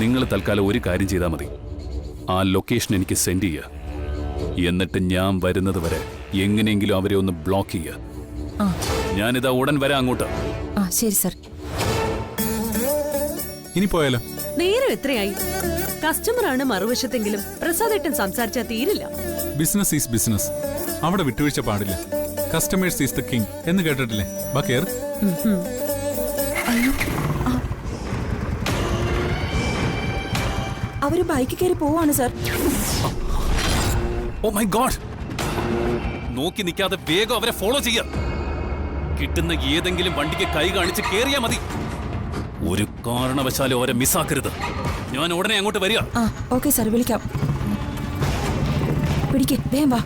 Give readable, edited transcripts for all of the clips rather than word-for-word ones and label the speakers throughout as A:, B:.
A: നിങ്ങൾ തൽക്കാലം ഒരു കാര്യം ചെയ്താൽ മതി. ആ ലൊക്കേഷൻ എനിക്ക് സെൻഡ് ചെയ്യുക. എന്നിട്ട് ഞാൻ വരുന്നത് വരെ എങ്ങനെയെങ്കിലും അവരെ ഒന്ന് ബ്ലോക്ക് ചെയ്യുക. ഞാനിതാ ഉടൻ വരാം അങ്ങോട്ട്.
B: ശരി സർ.
C: ഇനി പോയാലോ?
D: നേരം എത്രയായി? കസ്റ്റമർ ആണ് മറുവശത്തെങ്കിലും പ്രസാദേട്ടൻ സംസാരിച്ചാൽ തീരില്ല.
C: Business is business. അവിടെ വിട്ടുവീഴ്ച പാടില്ല. കസ്റ്റമേഴ്സ് ഈസ് ദ കിങ് എന്ന് കേട്ടിട്ടില്ലേ? ബക്കേർ.
B: അവര് ബൈക്ക് കയറി പോവാണ് സർ.
A: Oh my God! നോക്കി നിൽക്കാതെ വേഗം അവരെ ഫോളോ ചെയ്യുക. കിട്ടുന്ന ഏതെങ്കിലും വണ്ടിക്ക് കൈ കാണിച്ച് കേറിയാ മതി. ഒരു കാരണവശാലും അവരെ മിസ്സാക്കരുത്. ഞാൻ ഉടനെ അങ്ങോട്ട് വരിക.
B: ഓക്കെ സർ, വിളിക്കാം. പിടിക്ക്, വേഗം വാ.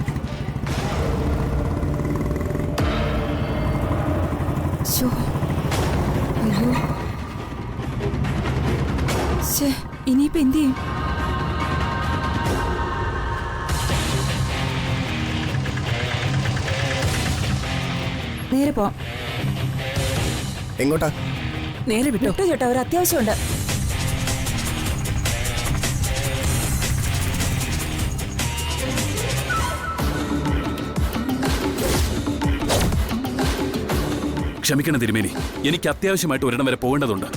B: ഇനിയിപ്പോ എന്ത് ചെയ്യും? നേരെ പോ.
E: എങ്ങോട്ടാ?
D: നേരെ വിട്ടോ
B: ചേട്ടാ, ഒരു അത്യാവശ്യമുണ്ട്.
A: ക്ഷമിക്കണം തിരുമേനി, എനിക്ക് അത്യാവശ്യമായിട്ട് ഒരിടം വരെ പോകേണ്ടതുണ്ട്.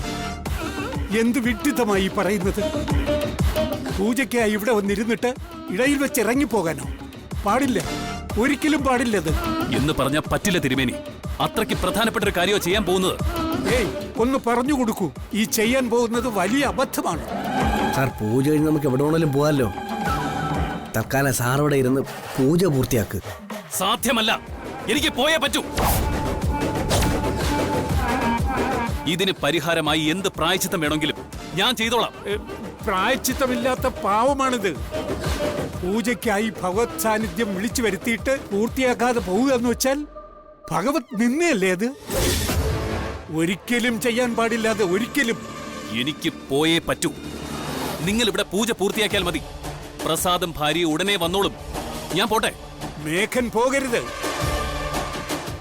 F: എന്ത് വിഡ്ഢിത്തമായി പറയുന്നത്? പൂജയ്ക്കായി ഇവിടെ വന്നിരുന്നിട്ട് ഇടയിൽ വെച്ച് ഇറങ്ങിപ്പോകാനോ? പാടില്ല, ഒരിക്കലും പാടില്ലത്.
A: എന്ന് പറഞ്ഞാൽ പറ്റില്ല തിരുമേനി. അത്രയ്ക്ക് പ്രധാനപ്പെട്ട ഒരു കാര്യമോ ചെയ്യാൻ പോകുന്നത്.
F: ഏയ്, ഒന്ന് പറഞ്ഞു കൊടുക്കൂ. ഈ ചെയ്യാൻ പോകുന്നത് വലിയ അബദ്ധമാണ്.
E: സാർ, പൂജ കഴിഞ്ഞ് നമുക്ക് എവിടെ വേണേലും പോകാമല്ലോ. തൽക്കാലം സാറോടെ ഇരുന്ന് പൂജ പൂർത്തിയാക്ക്.
A: സാധ്യമല്ല, എനിക്ക് പോയേ പറ്റൂ. ഇതിന് പരിഹാരമായി എന്ത് പ്രായച്ചിത്തം വേണമെങ്കിലും ഞാൻ ചെയ്തോളാം.
F: പ്രായച്ചിത്തമില്ലാത്ത പാവമാണിത്. പൂജയ്ക്കായി ഭഗവത് സാന്നിധ്യം വിളിച്ചു വരുത്തിയിട്ട് പൂർത്തിയാക്കാതെ പോവുക എന്ന് വെച്ചാൽ ഭഗവത് നിന്നയല്ലേ അത്? ഒരിക്കലും ചെയ്യാൻ പാടില്ലാതെ, ഒരിക്കലും.
A: എനിക്ക് പോയേ പറ്റൂ. നിങ്ങൾ ഇവിടെ പൂജ പൂർത്തിയാക്കിയാൽ മതി. പ്രസാദും ഭാര്യ ഉടനെ വന്നോളും. ഞാൻ പോട്ടെ.
F: മേഘൻ പോകരുത്.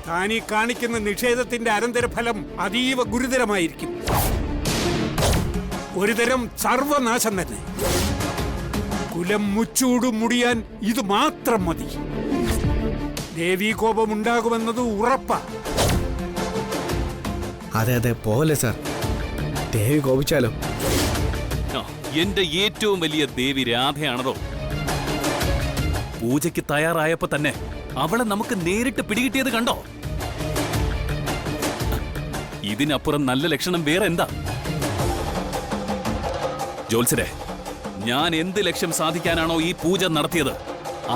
F: താനീ കാണിക്കുന്ന നിഷേധത്തിന്റെ അനന്തരഫലം അതീവ ഗുരുതരമായിരിക്കും. ഒരുതരം സർവനാശം തന്നെ. കുലം മുച്ചൂടും മുടിയാൻ ഇത് മാത്രം മതി. ദേവീകോപമുണ്ടാകുമെന്നത് ഉറപ്പാ.
E: അതെ അതെ, പോലെ സാർ. ദേവി കോപിച്ചാലോ?
A: എന്റെ ഏറ്റവും വലിയ ദേവി രാധയാണല്ലോ. പൂജയ്ക്ക് തയ്യാറായപ്പോ തന്നെ അവളെ നമുക്ക് നേരിട്ട് പിടികിട്ടിയത് കണ്ടോ? ഇതിനപ്പുറം നല്ല ലക്ഷണം വേറെ എന്താ? ജോത്സരെ, ഞാൻ എന്ത് ലക്ഷ്യം സാധിക്കാനാണോ ഈ പൂജ നടത്തിയത്,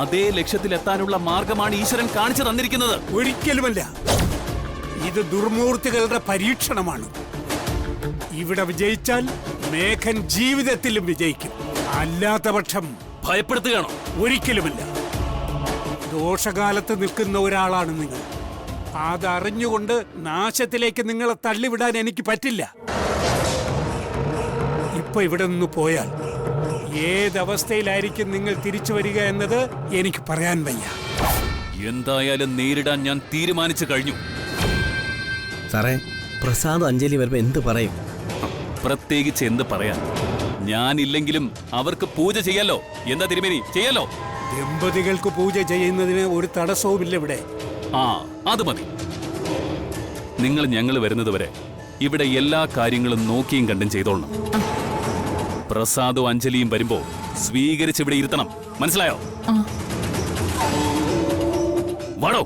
A: അതേ ലക്ഷ്യത്തിലെത്താനുള്ള മാർഗമാണ് ഈശ്വരൻ കാണിച്ചു തന്നിരിക്കുന്നത്.
F: ഒരിക്കലുമല്ല. ഇത് ദുർമൂർത്തികളുടെ പരീക്ഷണമാണ്. ഇവിടെ വിജയിച്ചാൽ മേഘൻ ജീവിതത്തിലും വിജയിക്കും. അല്ലാത്ത പക്ഷം
A: ഭയപ്പെടുത്തുകയാണോ?
F: ഒരിക്കലുമല്ല. ദോഷകാലത്ത് നിൽക്കുന്ന ഒരാളാണ് നിങ്ങൾ. അതറിഞ്ഞുകൊണ്ട് നാശത്തിലേക്ക് നിങ്ങളെ തള്ളിവിടാൻ എനിക്ക് പറ്റില്ല. ഇപ്പൊ ഇവിടെ നിന്ന് പോയാൽ ഏതവസ്ഥയിലായിരിക്കും നിങ്ങൾ തിരിച്ചു വരിക എന്നത് എനിക്ക് പറയാൻ വയ്യ.
A: എന്തായാലും നേരിടാൻ ഞാൻ തീരുമാനിച്ചു കഴിഞ്ഞു.
E: സാറേ, പ്രസാദ് അഞ്ജലി വരുമ്പോ എന്ത് പറയും?
A: പ്രത്യേകിച്ച് എന്ത് പറയാൻ? ഞാനില്ലെങ്കിലും അവർക്ക് പൂജ ചെയ്യാലോ. എന്താ തിരുമേനി, ചെയ്യാലോ?
F: ദമ്പതികൾക്ക് പൂജ ചെയ്യുന്നതിന് ഒരു തടസ്സവുമില്ല ഇവിടെ.
A: അത് മതി. നിങ്ങൾ ഞങ്ങൾ വരുന്നത് വരെ ഇവിടെ എല്ലാ കാര്യങ്ങളും നോക്കിയും കണ്ടും ചെയ്തോളണം. പ്രസാദും അഞ്ജലിയും വരുമ്പോ സ്വീകരിച്ച് ഇവിടെ ഇരുത്തണം. മനസ്സിലായോ? വാടോ.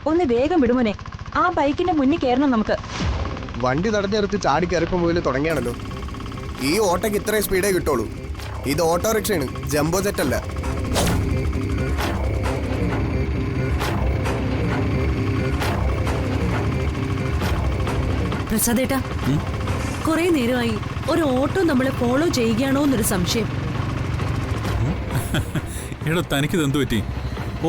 B: ഒന്ന് വേഗം വിടുമോനെ. ആ ബൈക്കിന്റെ മുന്നിൽ കയറണം നമുക്ക്.
G: വണ്ടി തടഞ്ഞെടുത്ത് ചാടി കയറിപ്പം മുതൽ തുടങ്ങിയാണല്ലോ. ഈ ഓട്ടോക്ക് ഇത്രയും സ്പീഡേ കിട്ടുള്ളൂ. ഇത് ഓട്ടോറിക്ഷയാണ്, ജംബോ ജെറ്റ് അല്ല.
D: പ്രസാദേട്ടാ, കുറെ നേരമായി ഒരു ഓട്ടോ നമ്മളെ ഫോളോ ചെയ്യുകയാണോ എന്നൊരു സംശയം.
C: എടോ തനിക്കിത് എന്തു പറ്റി?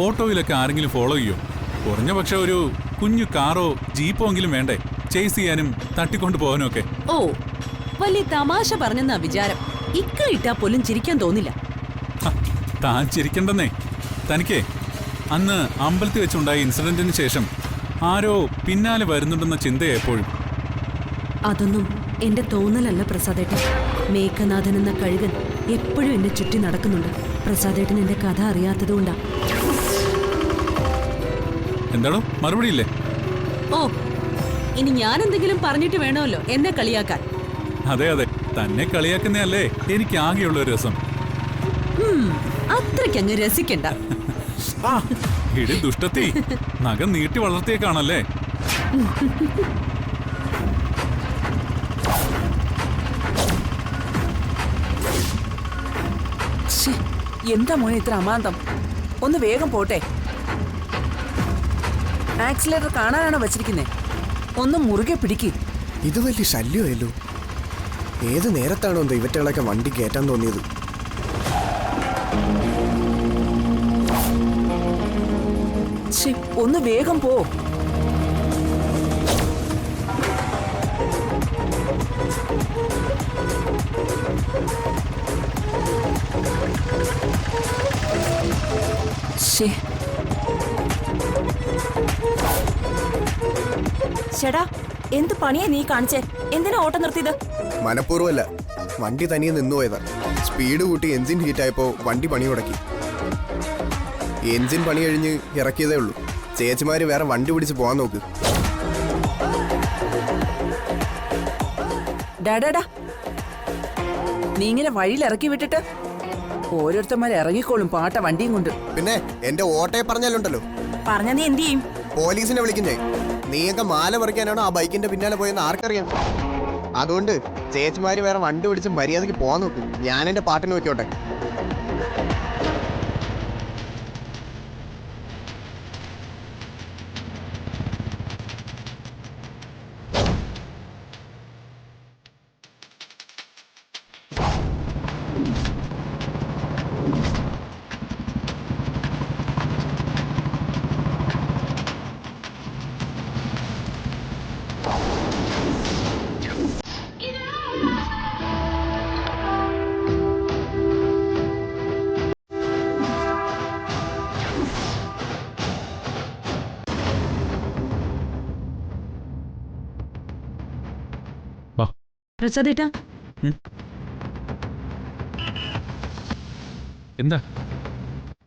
C: ഓട്ടോയിലൊക്കെ ആരെങ്കിലും ഫോളോ ചെയ്യോ? കുറഞ്ഞ പക്ഷെ ഒരു കുഞ്ഞു കാറോ ജീപ്പോ എങ്കിലും വേണ്ടേ ചേസ് ചെയ്യാനും തട്ടിക്കൊണ്ടു പോകാനും ഒക്കെ?
D: ഓ, വലിയ തമാശ പറഞ്ഞെന്നാ വിചാരം. ഇക്ക ഇട്ടാ പോലും ചിരിക്കാൻ തോന്നില്ല.
C: ഹ, താൻ ചിരിക്കണ്ടെന്നേ. തനിക്കേ അന്ന് അമ്പലത്തിൽ വെച്ചുണ്ടായ ഇൻസിഡന്റിന് ശേഷം ആരോ പിന്നാലെ വരുന്നുണ്ടെന്ന ചിന്തയെ എപ്പോഴും.
D: അതൊന്നും എന്റെ തോന്നലല്ല പ്രസാദേട്ടൻ. മേഘനാഥൻ എന്ന കഴുകൻ എപ്പോഴും എന്നെ ചുറ്റി നടക്കുന്നുണ്ട്. പ്രസാദേട്ടൻ എന്റെ കഥ അറിയാത്തതുകൊണ്ടാ.
C: എന്താണോ മറുപടി ഇല്ലേ?
D: ഓ, ഇനി ഞാൻ എന്തെങ്കിലും പറഞ്ഞിട്ട് വേണമല്ലോ എന്നെ കളിയാക്കാൻ.
C: അതെ അതെ, തന്നെ കളിയാക്കുന്നതല്ലേ എനിക്ക് ആകെയുള്ള ഒരു രസം.
D: അത്രയ്ക്കങ്ങ് രസിക്കണ്ട.
C: ആ ഇടി ദുഷ്ടത്തി, നഖം നീട്ടി വളർത്തിയേക്കാണല്ലേ?
H: എന്താ മോനെ ഇത്ര അമാന്തം? ഒന്ന് വേഗം പോട്ടെ. ആക്സിലേറ്റർ കാണാനാണോ വച്ചിരിക്കുന്നേ? ഒന്ന് മുറുകെ പിടിക്ക്.
G: ഇത് വലിയ ശല്യമായല്ലോ. ഏത് നേരത്താണോ ഇവറ്റകളൊക്കെ വണ്ടി കയറ്റാൻ തോന്നിയത്?
H: ഒന്ന് വേഗം പോ.
B: ചേടാ, എന്ത് പണിയാ നീ കാണിച്ചേ? എന്തിനാ ഓട്ടം നിർത്തിയത്?
G: മനഃപൂർവ്വമല്ല, വണ്ടി തനിയെ നിന്നുപോയതാ. സ്പീഡ് കൂട്ടി എൻജിൻ ഹീറ്റായപ്പോ വണ്ടി പണി മുടക്കി. എൻജിൻ പണി കഴിഞ്ഞ് ഇറക്കിയതേ ഉള്ളൂ. ചേച്ചിമാര് വേറെ വണ്ടി പിടിച്ച് പോകാൻ നോക്ക്.
H: ഡാഡാ, നീ ഇങ്ങനെ വഴിയിൽ ഇറക്കി വിട്ടിട്ട് ഓരോരുത്തന്മാരെ ഇറങ്ങിക്കോളും പാട്ട വണ്ടിയും കൊണ്ട്.
G: പിന്നെ എന്റെ ഓട്ടയെ പറഞ്ഞാലുണ്ടല്ലോ,
B: പറഞ്ഞ നീ എന്ത് ചെയ്യും?
G: പോലീസിനെ വിളിക്കുന്നേ. നീയൊക്കെ മാല പറിക്കാനാണോ ആ ബൈക്കിന്റെ പിന്നാലെ പോയെന്ന് ആർക്കറിയാം? അതുകൊണ്ട് ചേച്ചിമാര് വേറെ വണ്ടി പിടിച്ച് മര്യാദയ്ക്ക് പോകാൻ നോക്ക്. ഞാൻ എന്റെ പാട്ടിന് വെക്കോട്ടെ.
D: പ്രസാദേട്ടാ,
C: എന്താ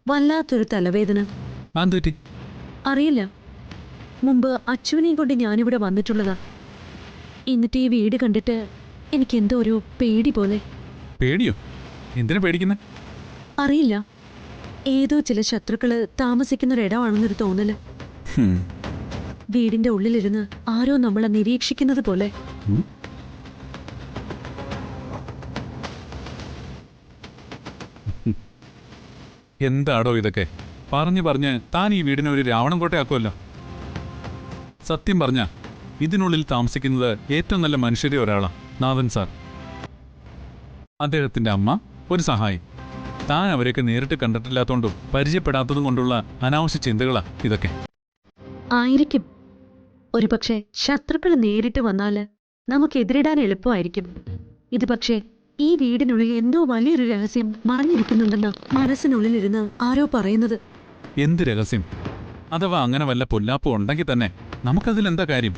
D: വല്ലാത്തൊരു തലവേദന.
C: ആന്തുറ്റി?
D: അറിയില്ല, മുമ്പ് അച്ചുവിനെയും കൊണ്ട് ഞാനിവിടെ വന്നിട്ടുള്ളതാ. എന്നിട്ട് ഈ വീട് കണ്ടിട്ട് എനിക്ക് എന്തോ ഒരു പേടി പോലെ.
C: പേടിയോ? എന്തിനാ പേടിക്കുന്നേ?
D: അറിയില്ല, ഏതോ ചില ശത്രുക്കള് താമസിക്കുന്നൊരിടമാണെന്നൊരു തോന്നല്. വീടിന്റെ ഉള്ളിലിരുന്ന് ആരോ നമ്മളെ നിരീക്ഷിക്കുന്നത് പോലെ.
C: എന്താടോ ഇതൊക്കെ? പറഞ്ഞ് താൻ ഈ വീടിനെ ഒരു രാവണം കോട്ടയാക്കുമല്ലോ. സത്യം പറഞ്ഞ ഇതിനുള്ളിൽ താമസിക്കുന്നത് ഏറ്റവും നല്ല മനുഷ്യരെ ഒരാളാണ് നാഥൻ സാർ. അദ്ദേഹത്തിന്റെ അമ്മ, ഒരു സഹായി. താൻ അവരെയൊക്കെ നേരിട്ട് കണ്ടിട്ടില്ലാത്തതുകൊണ്ടും പരിചയപ്പെടാത്തതും കൊണ്ടുള്ള അനാവശ്യ ചിന്തകളാ ഇതൊക്കെ.
D: ആയിരിക്കും. ഒരു പക്ഷേ ശത്രുക്കൾ നേരിട്ട് വന്നാല് നമുക്ക് എതിരിടാൻ എളുപ്പമായിരിക്കും. ഇത് പക്ഷേ ഈ വീടിനുള്ളിൽ എന്തോ വലിയൊരു രഹസ്യം മറഞ്ഞിരിക്കുന്നുണ്ടെന്ന് മനസ്സിനുള്ളിലിരുന്ന് ആരോ പറയുന്നത്.
C: എന്ത് രഹസ്യം? അഥവാ അങ്ങനെ വല്ല പൊല്ലാപ്പോ ഉണ്ടെങ്കിൽ തന്നെ നമുക്കതിലെന്താ കാര്യം?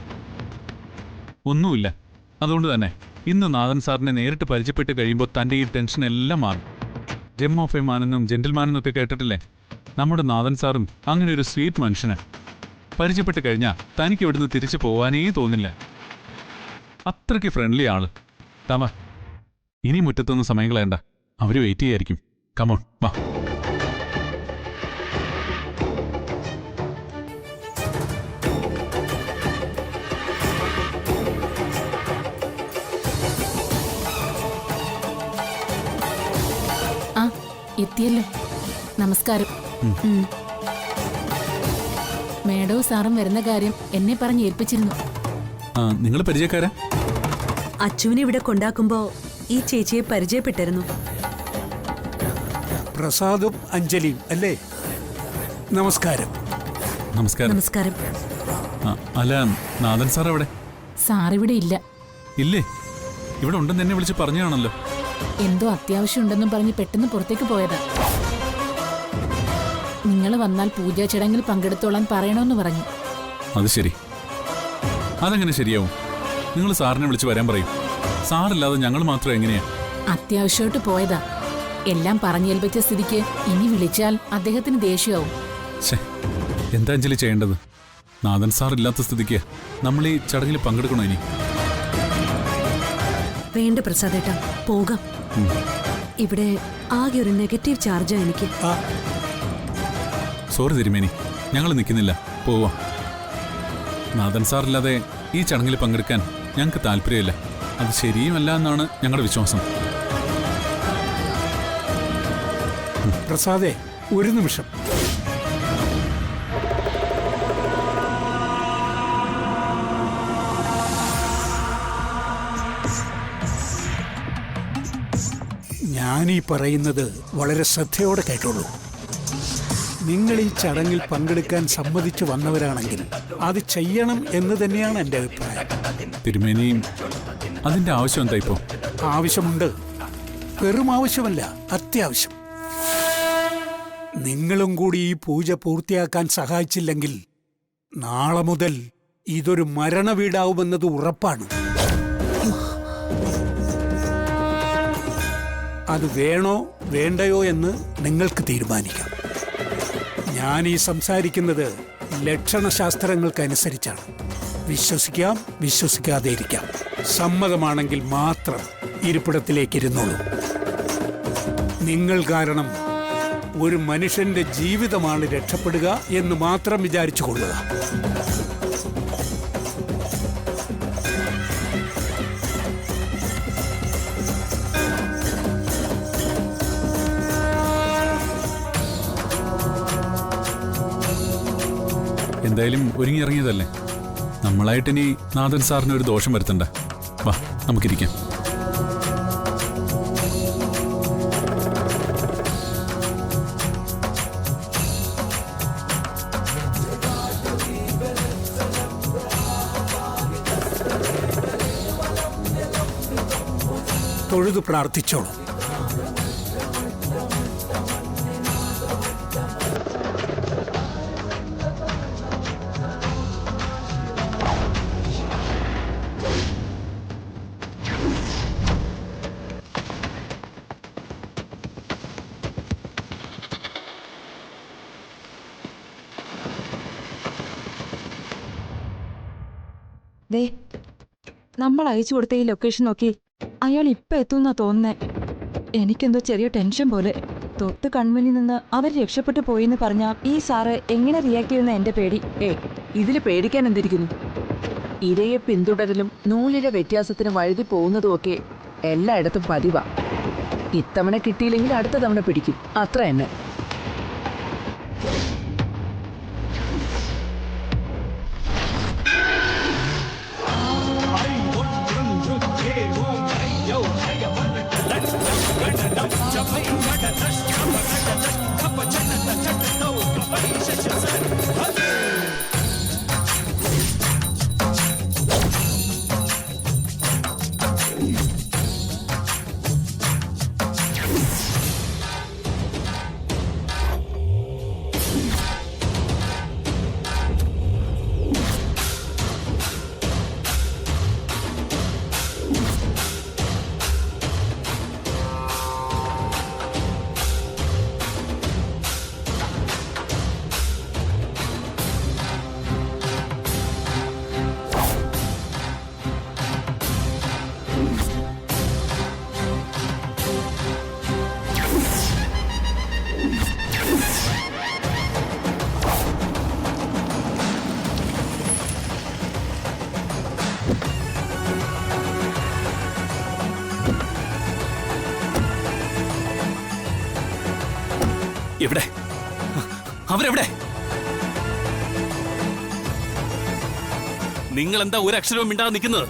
C: ഒന്നുമില്ല. അതുകൊണ്ട് തന്നെ ഇന്ന് നാഥൻ സാറിനെ നേരിട്ട് പരിചയപ്പെട്ട് കഴിയുമ്പോൾ തൻ്റെ ഈ ടെൻഷൻ എല്ലാം മാറും. ജെം ഓഫ് എ മാനെന്നും ജെന്റിൽമാനെന്നൊക്കെ കേട്ടിട്ടില്ലേ? നമ്മുടെ നാഥൻ സാറും അങ്ങനെ ഒരു സ്വീറ്റ് മനുഷ്യന്. പരിചയപ്പെട്ട് കഴിഞ്ഞാൽ തനിക്ക് ഇവിടുന്ന് തിരിച്ചു പോകാനേ തോന്നില്ല. അത്രയ്ക്ക് ഫ്രണ്ട്ലി ആള്. തമ ഇനി മുറ്റത്തൊന്നും സമയം കളയണ്ട, അവര് വെയിറ്റ് ചെയ്യായിരിക്കും. കമോൺ വാ.
I: എത്തിയല്ലോ. നമസ്കാരം. മേഡവും സാറും വരുന്ന കാര്യം എന്നെ പറഞ്ഞ് ഏൽപ്പിച്ചിരുന്നു.
C: നിങ്ങൾ പരിചയക്കാരാ?
D: അച്ചുവിനെ ഇവിടെ കൊണ്ടാക്കുമ്പോ ഈ ചേച്ചിയെ പരിചയപ്പെട്ടിരുന്നു.
F: പ്രസാദും അഞ്ജലിയും അല്ലേ? നമസ്കാരം.
C: നമസ്കാരം.
D: നമസ്കാരം.
C: അല്ല, നാഥൻ സാർ എവിടെ?
I: സാർ ഇവിടെ ഇല്ല.
C: ഇല്ലേ? ഇവിടെ ഉണ്ടെന്ന് എന്നെ വിളിച്ച് പറഞ്ഞാണല്ലോ.
I: എന്തോ അത്യാവശ്യം ഉണ്ടെന്നും പറഞ്ഞ് പെട്ടെന്ന് പുറത്തേക്ക് പോയതാ. നിങ്ങൾ വന്നാൽ പൂജാ ചടങ്ങിൽ പങ്കെടുത്തോളാൻ പറയണമെന്ന് പറഞ്ഞു.
C: അത് ശരി. അതെങ്ങനെ ശരിയാവും? നിങ്ങൾ സാറിനെ വിളിച്ച് വരാൻ പറയും. സാറില്ലാതെ ഞങ്ങൾ മാത്രം എങ്ങനെയാ?
I: അത്യാവശ്യമായിട്ട് പോയതാ. എല്ലാം പറഞ്ഞേൽപ്പിച്ച സ്ഥിതിക്ക് ഇനി വിളിച്ചാൽ അദ്ദേഹത്തിന് ദേഷ്യമാവും.
C: എന്താ അഞ്ജലി ചെയ്യേണ്ടത്? നാഥൻ സാർ ഇല്ലാത്ത സ്ഥിതിക്ക് നമ്മൾ ഈ ചടങ്ങിൽ പങ്കെടുക്കണോ ഇനി?
D: വേണ്ട പ്രസാദേട്ടാ, പോകാം. ഇവിടെ ആകെ ഒരു നെഗറ്റീവ് ചാർജാ എനിക്ക്.
C: സോറി തിരുമേനി, ഞങ്ങൾ നിൽക്കുന്നില്ല, പോവാം. നാഥൻ സാർ ഇല്ലാതെ ഈ ചടങ്ങിൽ പങ്കെടുക്കാൻ ഞങ്ങൾക്ക് താല്പര്യമില്ല. അത് ശരിയുമല്ല എന്നാണ് ഞങ്ങളുടെ വിശ്വാസം.
F: പ്രസാദേ, ഒരു നിമിഷം. ഞാനീ പറയുന്നത് വളരെ ശ്രദ്ധയോടെ കേട്ടോളൂ. നിങ്ങൾ ഈ ചടങ്ങിൽ പങ്കെടുക്കാൻ സമ്മതിച്ചു വന്നവരാണെങ്കിൽ അത് ചെയ്യണം എന്ന് തന്നെയാണ് എൻ്റെ അഭിപ്രായം.
C: തിരുമേനിയും അതിന്റെ ആവശ്യം എന്താ ഇപ്പോ?
F: ആവശ്യമുണ്ട്. വെറും ആവശ്യമല്ല, അത്യാവശ്യം. നിങ്ങളും കൂടി ഈ പൂജ പൂർത്തിയാക്കാൻ സഹായിച്ചില്ലെങ്കിൽ നാളെ മുതൽ ഇതൊരു മരണ വീടാവുമെന്നത് ഉറപ്പാണ്. അത് വേണോ വേണ്ടയോ എന്ന് നിങ്ങൾക്ക് തീരുമാനിക്കാം. ഞാൻ ഈ സംസാരിക്കുന്നത് ലക്ഷണശാസ്ത്രങ്ങൾക്കനുസരിച്ചാണ്. വിശ്വസിക്കാം, വിശ്വസിക്കാതെ ഇരിക്കാം. സമ്മതമാണെങ്കിൽ മാത്രം ഇരിപ്പിടത്തിലേക്ക് ഇരുന്നോളൂ. നിങ്ങൾ കാരണം ഒരു മനുഷ്യന്റെ ജീവിതമാണ് രക്ഷപ്പെടുക എന്ന് മാത്രം വിചാരിച്ചു കൊള്ളുക.
C: എന്തായാലും ഒരുങ്ങിയിറങ്ങിയതല്ലേ, നമ്മളായിട്ടിനി നാഥൻ സാറിന് ഒരു ദോഷം വരുത്തണ്ട. വാ, നമുക്കിരിക്കാം.
F: തൊഴുതു പ്രാർത്ഥിച്ചോളൂ.
B: ദേ, നമ്മൾ അയച്ചു കൊടുത്ത ഈ ലൊക്കേഷൻ നോക്കി അയാൾ ഇപ്പൊ എത്തുന്നാ തോന്നുന്നേ. എനിക്കെന്തോ ചെറിയ ടെൻഷൻ പോലെ. തൊട്ട് കൺമുന്നിൽ നിന്ന് അവർ രക്ഷപ്പെട്ടു പോയിന്ന് പറഞ്ഞാൽ ഈ സാറ് എങ്ങനെ റിയാക്ട് ചെയ്യുന്ന എന്റെ പേടി.
H: ഇതിൽ പേടിക്കാൻ എന്തിരിക്കുന്നു? ഇരയെ പിന്തുടരലും നൂലിലെ വ്യത്യാസത്തിന് വഴുതി പോകുന്നതുമൊക്കെ എല്ലായിടത്തും പതിവാ. ഇത്തവണ കിട്ടിയില്ലെങ്കിൽ അടുത്ത തവണ പിടിക്കും, അത്ര തന്നെ.
A: എവിടെ? അവരെവിടെ? നിങ്ങൾ എന്താ ഒരു അക്ഷരവും മിണ്ടാതെ നിൽക്കുന്നത്?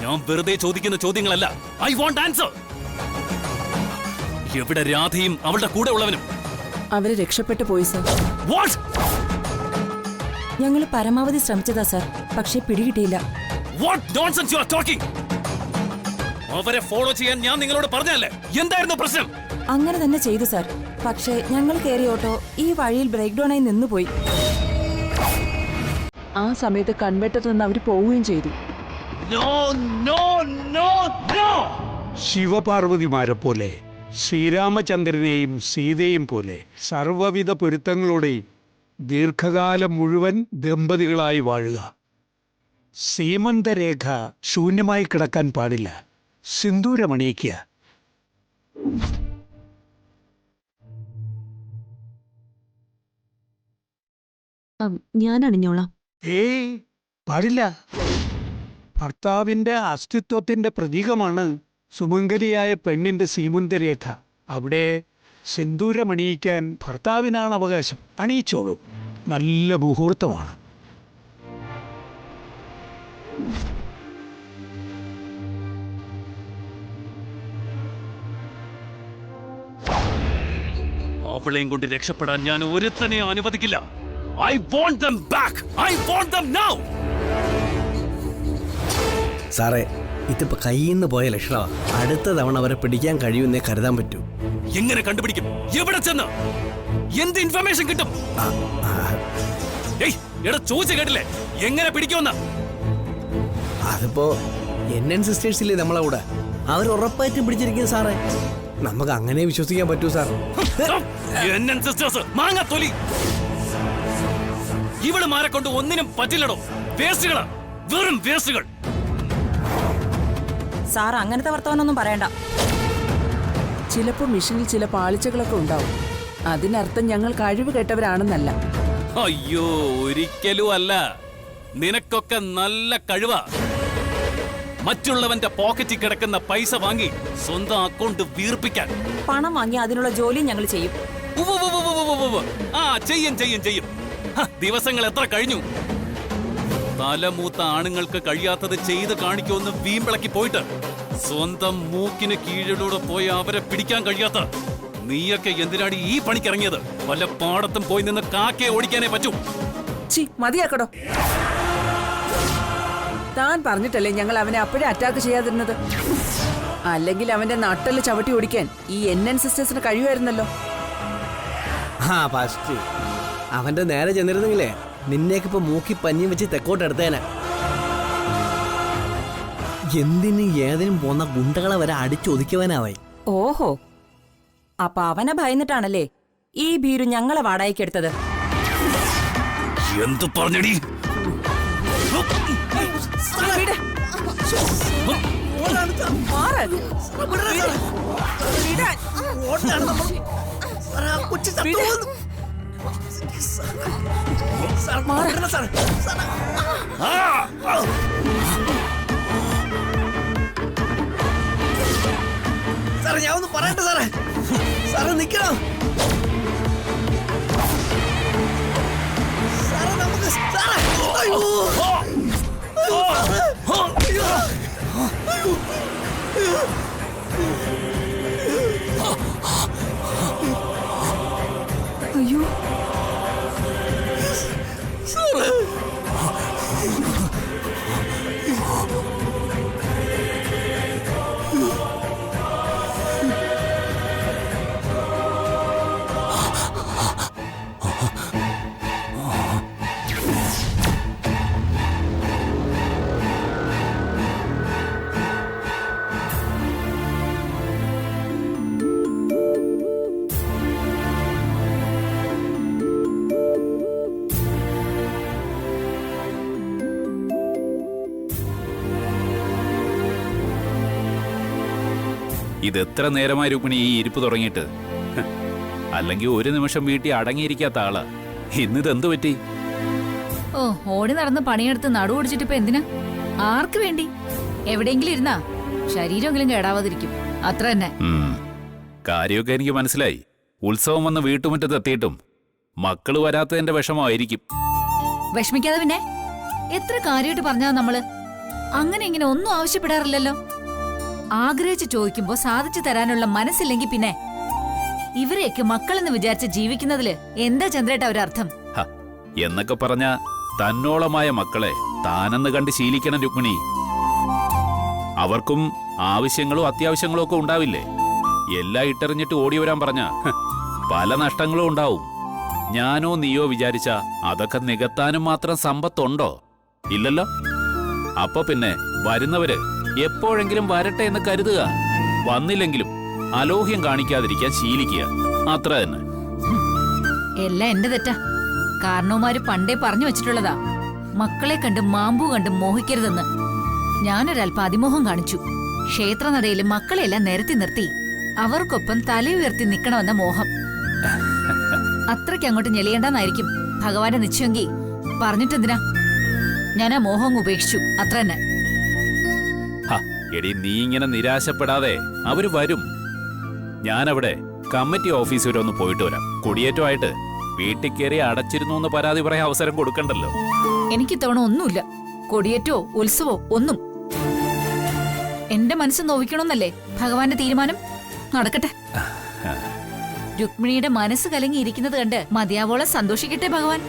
A: ഞാൻ വെറുതെ ചോദിക്കുന്ന ചോദ്യങ്ങളല്ല. I won't answer. എവിടെ രാധയും അവളുടെ കൂടെ ഉള്ളവനും?
H: അവര് രക്ഷപ്പെട്ടു പോയി സർ.
A: വാട്ട്?
B: ഞങ്ങൾ പരമാവധി ശ്രമിച്ചതാ സാർ, പക്ഷേ പിടികിട്ടിയില്ല.
A: What nonsense you are talking? അവരെ ഫോളോ ചെയ്യാൻ ഞാൻ നിങ്ങളോട് പറഞ്ഞല്ലേ? എന്തായിരുന്നു പ്രശ്നം?
B: അങ്ങനെ തന്നെ ചെയ്തു സാർ. പക്ഷേ ഞങ്ങൾ കയറിയ ഓട്ടോ ഈ വഴിയിൽ ബ്രേക്ക് ഡൗൺ ആയി നിന്നുപോയി.
H: ആ സമയത്ത് കൺവെട്ടത്ത് നിന്ന് അവര് പോവുകയും ചെയ്തു.
F: ശിവപാർവതിമാരെ പോലെ, ശ്രീരാമചന്ദ്രനെയും സീതയും പോലെ സർവവിധ പൊരുത്തങ്ങളോടെയും ദീർഘകാലം മുഴുവൻ ദമ്പതികളായി വാഴുക. സീമന്തരേഖ ശൂന്യമായി കിടക്കാൻ പാടില്ല. സിന്ദൂരമണിയിക്കുക.
D: ഞാൻ അണിഞ്ഞോളാം.
F: ഏയ്, പാടില്ല. ഭർത്താവിന്റെ അസ്തിത്വത്തിന്റെ പ്രതീകമാണ് സുമംഗലിയായ പെണ്ണിന്റെ സീമന്തരേഖ. അവിടെ സിന്ദൂരമണിയിക്കാൻ ഭർത്താവിനാണ് അവകാശം. അണിയിച്ചോളൂ, നല്ല മുഹൂർത്തമാണ്.
A: അവളെയും കൊണ്ട് രക്ഷപ്പെടാൻ ഞാൻ ഒരുത്തനെ അനുവദിക്കില്ല. I want them back. I want them now.
E: സാറേ, ഇതിപ്പോ കയ്യിൽ നിന്ന് പോയ ലക്ഷണമാണ്. അടുത്ത തവണ അവരെ പിടിക്കാൻ കഴിയുമെന്നേ കരുതാൻ പറ്റൂ.
A: എങ്ങനെ കണ്ടുപിടിക്കും? എവിടെ ചെന്ന്? എന്ത് ഇൻഫർമേഷൻ കിട്ടും? ഏയ്, എടാ ചോദിച്ചു കേട്ടില്ലേ? എങ്ങനെ പിടിക്കുമെന്ന്?
E: അതിപ്പോ NN സിസ്റ്റേഴ്സില്ലേ നമ്മളെ കൂടെ, അവർ ഉറപ്പായിട്ടും പിടിച്ചിരിക്കും സാറേ. നമുക്ക് അങ്ങനെ വിശ്വസിക്കാൻ പറ്റൂ സാർ.
A: NN സിസ്റ്റേഴ്സ് മാങ്ങ തൊലി. ഇവളുമാരെ കൊണ്ട് ഒന്നിനും പറ്റില്ലടോ. വേസ്റ്റുകളാ, വെറും വേസ്റ്റുകൾ.
B: സാർ അങ്ങനത്തെ വർത്തമാനമൊന്നും പറയണ്ട.
H: ചിലപ്പോൾ മിഷനിൽ ചില പാളിച്ചകളൊക്കെ ഉണ്ടാവും. അതിനർത്ഥം ഞങ്ങൾ കഴിവ് കെട്ടവരാണെന്നല്ല.
A: അയ്യോ, ഒരിക്കലും അല്ല. നിനക്കൊക്കെ നല്ല കഴിവാ. മറ്റുള്ളവന്റെ പോക്കറ്റിൽ കിടക്കുന്ന പൈസ വാങ്ങി സ്വന്തം അക്കൗണ്ട് വീർപ്പിക്കാൻ.
B: പണം വാങ്ങി അതിനുള്ള ജോലി ഞങ്ങൾ ചെയ്യും.
A: ആ, ചെയ്യും. ദിവസങ്ങൾ എത്ര കഴിഞ്ഞു? തലമൂത്ത ആണുങ്ങൾക്ക് കഴിയാത്തത് ചെയ്ത് കാണിക്കുമെന്ന് വീമ്പിളക്കി പോയിട്ട് സ്വന്തം മൂക്കിന് കീഴിലൂടെ പോയി അവരെ പിടിക്കാൻ കഴിയാത്ത നീയൊക്കെ എന്തിനാണ് ഈ പണിക്കിറങ്ങിയത്? വല്ല പാടത്തും പോയി നിന്ന് കാക്കയെ ഓടിക്കാനേ പറ്റൂ.
H: മതിയാക്കടോ. താൻ പറഞ്ഞിട്ടല്ലേ ഞങ്ങൾ അവനെ അപ്പോഴേ അറ്റാക്ക് ചെയ്യാതിരുന്നത്? അല്ലെങ്കിൽ അവന്റെ നട്ടല് ചവിട്ടി ഓടിക്കാൻ ഈ NN സിസ്റ്റേഴ്സിന് കഴിയുമായിരുന്നല്ലോ.
E: ഫസ്റ്റ് അവന്റെ നേരെ ചെന്നിരുന്നെങ്കിലേ നിന്നേക്കിപ്പോ മൂക്കി പഞ്ഞിയും വെച്ച് തെക്കോട്ട് എടുത്തേനെ. എന്തിന് ഏതിനും പോന്ന ഗുണ്ടകളെ വരെ അടിച്ചൊതുക്കിയവനാവായി.
B: ഓഹോ, അപ്പൊ അവനെ ഭയന്നിട്ടാണല്ലേ ഈ ഭീരു ഞങ്ങളെ വാടകയ്ക്കെടുത്തത്?
A: എന്തു പറഞ്ഞടി?
E: സാറേ, ഞാൻ ഒന്ന് പറയട്ടെ സാറേ. സാറേ നിക്കണം. സാറേ നമുക്ക് സാറേ. അയ്യോ,
B: അയ്യോ,
A: ഇത് എത്ര നേരമായി രുക്മിണി ഈ ഇരിപ്പ് തുടങ്ങിയിട്ട്? അല്ലെങ്കിൽ ഒരു നിമിഷം വീട്ടിൽ അടങ്ങിയിരിക്കാത്ത ആളാ. ഇന്നിതെന്തു പറ്റി?
I: ഓ, ഓടി നടന്ന് പണിയെടുത്ത് നടു ഓടിച്ചിട്ട് ഇപ്പൊ എന്തിനാ? ആർക്ക് വേണ്ടി? എവിടെയെങ്കിലും ഇരുന്നാ ശരീരമെങ്കിലും കേടാവാതിരിക്കും, അത്ര തന്നെ.
A: കാര്യമൊക്കെ എനിക്ക് മനസ്സിലായി. ഉത്സവം വന്ന് വീട്ടുമുറ്റത്ത് എത്തിയിട്ടും മക്കള് വരാത്തതിന്റെ വിഷമമായിരിക്കും.
I: വിഷമിക്കാതെ പിന്നെ. എത്ര കാര്യമായിട്ട് പറഞ്ഞാ നമ്മള് അങ്ങനെ ഇങ്ങനെ ഒന്നും ആവശ്യപ്പെടാറില്ലല്ലോ. ആഗ്രഹിച്ച് ചോദിക്കുമ്പോ സാധിച്ചു തരാനുള്ള മനസ്സില്ലെങ്കിൽ പിന്നെ ഇവരെയൊക്കെ മക്കളെന്ന് വിചാരിച്ച് ജീവിക്കുന്നതില് എന്താ ചന്ദ്രേട്ട ഒരർത്ഥം?
A: എന്നൊക്കെ പറഞ്ഞ തന്നോളമായ മക്കളെ താനെന്ന് കണ്ട് ശീലിക്കണം രുക്മിണി. അവർക്കും ആവശ്യങ്ങളും അത്യാവശ്യങ്ങളും ഒക്കെ ഉണ്ടാവില്ലേ? എല്ലാം ഇട്ടെറിഞ്ഞിട്ട് ഓടി വരാൻ പറഞ്ഞ പല നഷ്ടങ്ങളും ഉണ്ടാവും. ഞാനോ നീയോ വിചാരിച്ച അതൊക്കെ നികത്താനും മാത്രം സമ്പത്തുണ്ടോ? ഇല്ലല്ലോ. അപ്പൊ പിന്നെ വരുന്നവര് എപ്പോഴെങ്കിലും വരട്ടെ എന്ന് കരുതുക. വന്നില്ലെങ്കിലും അലോഹ്യം കാണിക്കാതിരിക്കാൻ ശീലിക്കുക. അത്ര തന്നെ.
I: എല്ലാം എന്റെ തെറ്റാ. കാരണവന്മാര് പണ്ടേ പറഞ്ഞു വെച്ചിട്ടുള്ളതാ, മക്കളെ കണ്ട് മാമ്പു കണ്ട് മോഹിക്കരുതെന്ന്. ഞാനൊരൽപ്പം അതിമോഹം കാണിച്ചു. ക്ഷേത്രനടയിൽ മക്കളെല്ലാം നിരത്തി നിർത്തി അവർക്കൊപ്പം തലയുയർത്തി നിൽക്കണമെന്ന മോഹം. അത്രയ്ക്ക് അങ്ങോട്ട് ഞെളിയണ്ടെന്നായിരിക്കും ഭഗവാന്റെ നിശ്ചയെങ്കിൽ പറഞ്ഞിട്ടെന്തിനാ? ഞാൻ ആ മോഹം ഉപേക്ഷിച്ചു. അത്ര തന്നെ.
A: എടി, നീ ഇങ്ങനെ നിരാശപ്പെടാതെ അവര് വരും. ഞാനവിടെ കമ്മിറ്റി ഓഫീസ് വരെ ഒന്ന് പോയിട്ട് വരാം. കുടിയേറ്റമായിട്ട് വീട്ടിൽ കയറി അടച്ചിരുന്നു എന്ന് പരാതി പറയാൻ അവസരം കൊടുക്കണ്ടല്ലോ.
I: എനിക്ക് തവണ ഒന്നുമില്ല. കൊടിയേറ്റോ ഉത്സവോ ഒന്നും. എന്റെ മനസ്സ് നോവിക്കണമെന്നല്ലേ ഭഗവാന്റെ തീരുമാനം. നടക്കട്ടെ. രുക്മിണിയുടെ മനസ്സ് കലങ്ങിയിരിക്കുന്നത് കണ്ട് മതിയാവോളം സന്തോഷിക്കട്ടെ ഭഗവാൻ.